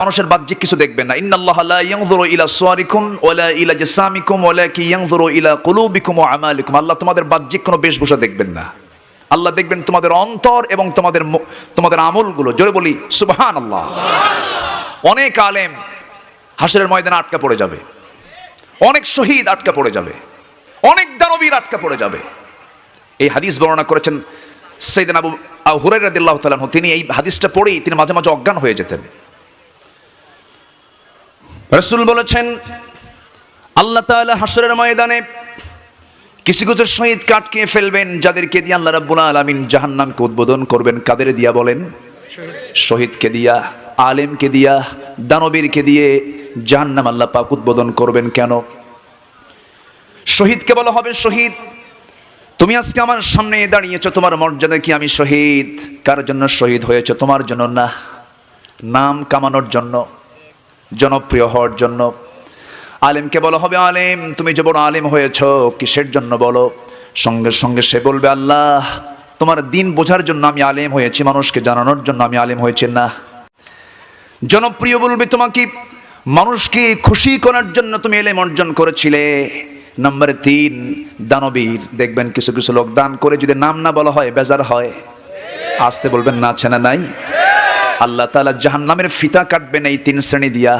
মানুষের বাহ্যিক কিছু দেখবেন না। ইন্নাল্লাহা লা ইয়ানজুরু ইলা সুওয়ারিকুম ওয়ালা ইলা জাসামিকুম ওয়ালাকিন ইয়ানজুরু ইলা কুলুবিকুম ওয়া আমালিকুম। আল্লাহ তোমাদের বাহ্যিক কোনো বেশভূষা দেখবেন না, আল্লাহ দেখবেন তোমাদের অন্তর এবং তোমাদের আমলগুলো। জোরে বলি সুবহানাল্লাহ। অনেক আলেম হাসরের ময়দানে আটকা পড়ে যাবে, অনেক শহীদ আটকা পড়ে যাবে, অনেক দানবীর আটকা পড়ে যাবে। এই হাদিস বর্ণনা করেছেন সাইয়েদনা আবু হুরায়রা রাদিয়াল্লাহু তাআলা আনহু। তিনি এই হাদিসটা পড়েই তিনি মাঝে মাঝে অজ্ঞান হয়ে যেতেন। রাসূল বলেছেন, আল্লাহ তাআলা হাসরের ময়দানে কিছু কিছু শহীদকে আটকে ফেলবেন, যাদেরকে দিয়ে আল্লাহ রাব্বুল আলামিন জাহান্নামকে উদ্বোধন করবেন। কাদের দিয়া বলেন? শহীদকে দিয়া, আলেমকে দিয়া, দানবীরকে দিয়ে জাহান্নাম আল্লাহ পাক উদ্বোধন করবেন। কেন? শহীদকে বলা হবে, শহীদ তুমি আজকে আমার সামনে দাঁড়িয়েছো, তোমার মর্যাদা কি আমি শহীদ? কার জন্য শহীদ হয়েছে? তোমার জন্য না, নাম কামানোর জন্য, জনপ্রিয় হওয়ার জন্য। আলেমকে বলা হবে, আলেম তুমি যে বড় আলেম হয়েছো, কিসের জন্য বলো? সঙ্গে সঙ্গে সে বলবে, আল্লাহ তোমার দিন বোঝার জন্য আমি আলেম হয়েছি, মানুষকে জানানোর জন্য আমি আলেম হয়েছি না। জনপ্রিয় বলবে তোমাকে, মানুষকে খুশি করার জন্য তুমি এলেম অর্জন করেছিলে। নাম্বার 3 দানবীর। দেখবেন কিছু কিছু লোক দান করে যদি নাম না বলা হয় বেজার হয়। আসতে বলবেন না, আছে না নাই? আল্লাহ তাআলা জাহান্নামের ফিতা কাটবেন এই 3 শ্রেণী দিয়া।